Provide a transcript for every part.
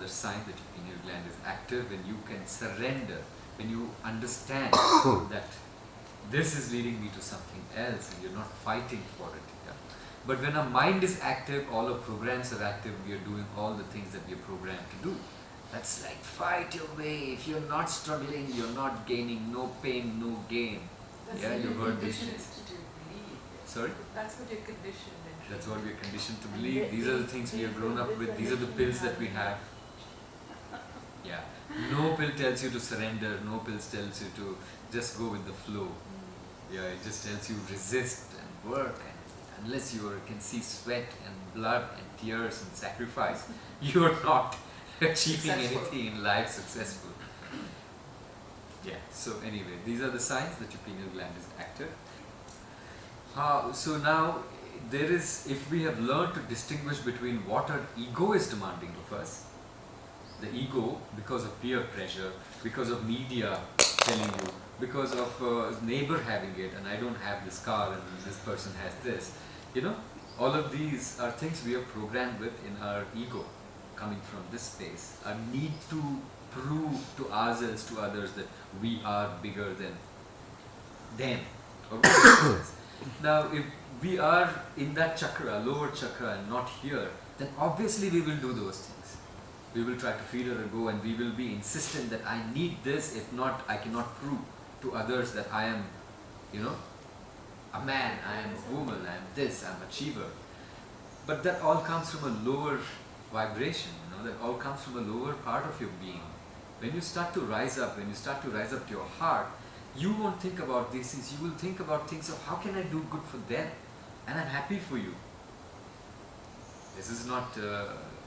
another sign that your pineal gland is active, when you can surrender, when you understand that this is leading me to something else and you're not fighting for it. Yeah? But when our mind is active, all our programs are active, we are doing all the things that we are programmed to do. That's like fight your way. If you're not struggling, you're not gaining. No pain, no gain. That's yeah, you've heard these things. To believe. Sorry? That's what you're conditioned into. That's what we are conditioned to believe. These are the things we have grown up with. These are the pills that we have. Yeah. No pill tells you to surrender. No pill tells you to just go with the flow. Yeah, it just tells you resist and work, and unless you can see sweat and blood and tears and sacrifice, you are not achieving anything in life successful. Yeah, so anyway, these are the signs that your pineal gland is active. So now, there is, if we have learned to distinguish between what our ego is demanding of us, the ego, because of peer pressure, because of media telling you, because of neighbor having it, and I don't have this car and this person has this, you know, all of these are things we are programmed with in our ego, coming from this space, a need to prove to ourselves, to others, that we are bigger than them. Now, if we are in that chakra, lower chakra, and not here, then obviously we will do those things. We will try to feed our ego, and we will be insistent that I need this, if not, I cannot prove to others that I am, you know, a man, I am a woman, I am this, I am an achiever. But that all comes from a lower vibration, you know, that all comes from a lower part of your being. When you start to rise up, when you start to rise up to your heart, you won't think about these things, you will think about things of how can I do good for them, and I'm happy for you. This is not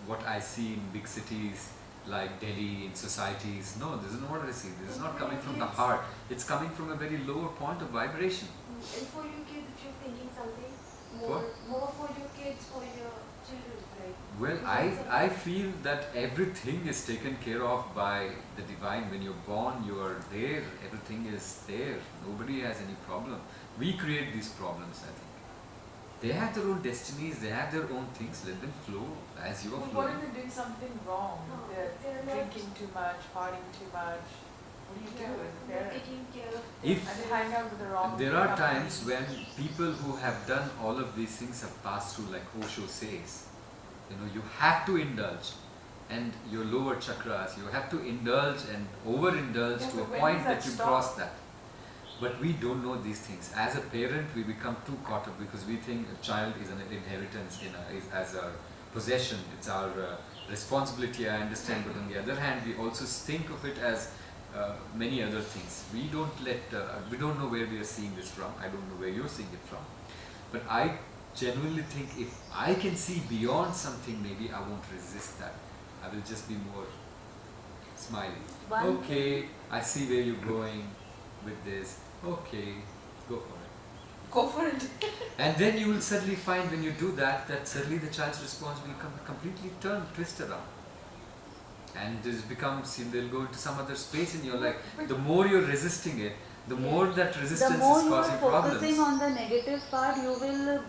what I see in big cities like Delhi, in societies. No, this is not what I see. This is not coming from the heart. It's coming from a very lower point of vibration. And for your kids, if you're thinking something more for your kids, for your children, right? Well, I feel that everything is taken care of by the divine. When you're born, you are there. Everything is there. Nobody has any problem. We create these problems, I think. They have their own destinies, they have their own things, let them flow as you are flowing. What if they're doing something wrong? They're drinking too much, partying too much. What do you do as a parent? Taking care of If and they hang out with the wrong there are company. times when people who have done all of these things have passed through, like Osho says, you know, you have to indulge, and your lower chakras, you have to indulge and overindulge to a point that you cross that. But we don't know these things. As a parent, we become too caught up because we think a child is an inheritance, is as our possession, it's our responsibility, I understand. But on the other hand, we also think of it as many other things. We don't know where we are seeing this from. I don't know where you're seeing it from. But I genuinely think if I can see beyond something, maybe I won't resist that. I will just be more smiling. Okay, I see where you're going with this. Okay, go for it. Go for it. And then you will suddenly find when you do that, that suddenly the child's response will completely twist around. And this becomes, they'll go into some other space in your life. The more you're resisting it, the more that resistance is causing problems. The more you are focusing on the negative part, you will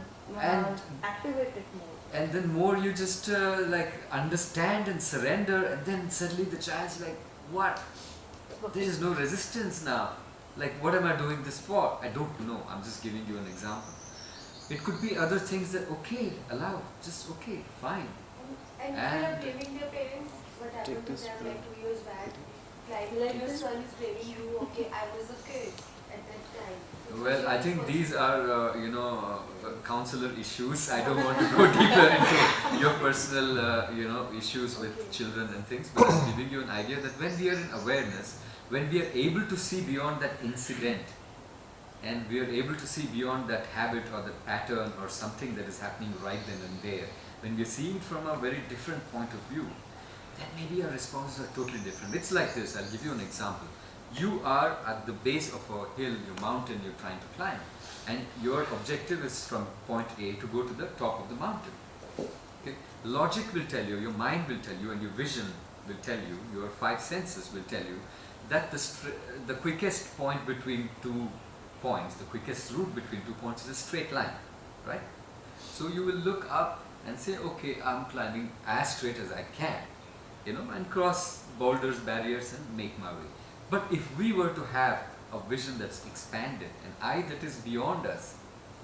activate it more. And then more you just like understand and surrender, and then suddenly the child's like, what? There is no resistance now. Like, what am I doing this for? I don't know. I'm just giving you an example. It could be other things that, okay, allow, just okay, fine. And instead of blaming their parents, what happened with them like 2 years back, like your son is blaming you, okay, I was a kid at that time. Well, I think these are, counselor issues. I don't want to go deeper into your personal, issues with children and things, but I'm giving you an idea that when we are in awareness, when we are able to see beyond that incident, and we are able to see beyond that habit or that pattern or something that is happening right then and there, when we are seeing from a very different point of view, then maybe our responses are totally different. It's like this, I'll give you an example. You are at the base of a hill, your mountain you're trying to climb, and your objective is from point A to go to the top of the mountain. Okay? Logic will tell you, your mind will tell you, and your vision will tell you, your 5 senses will tell you that the quickest point between 2 points, the quickest route between 2 points is a straight line, right? So you will look up and say, okay, I'm climbing as straight as I can. and cross boulders, barriers, and make my way. But if we were to have a vision that's expanded, an eye that is beyond us,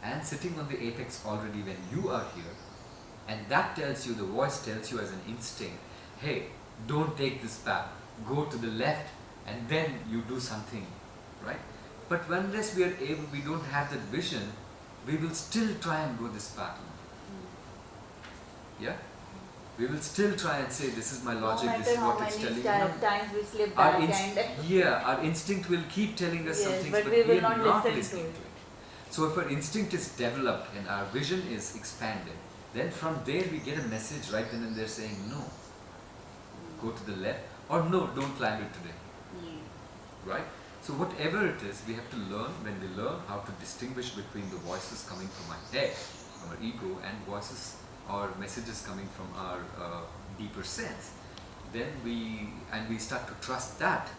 and sitting on the apex already when you are here, and that tells you, the voice tells you as an instinct, hey, don't take this path, go to the left, and then you do something, right? But unless we don't have that vision, we will still try and go this path. Yeah? We will still try and say, this is my logic, this is what it's telling me. times we slip back Our instinct will keep telling us some yes, things, but but we will are not not listen listening to to it. So if our instinct is developed and our vision is expanded, then from there we get a message right then and there saying, no, go to the left, or no, don't climb it today. Right? So whatever it is, we have to learn. When we learn how to distinguish between the voices coming from our head, from our ego, and voices or messages coming from our deeper sense, then we start to trust that,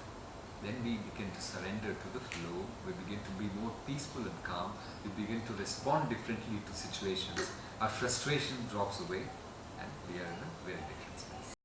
then we begin to surrender to the flow, we begin to be more peaceful and calm, we begin to respond differently to situations, our frustration drops away, and we are in a very different space.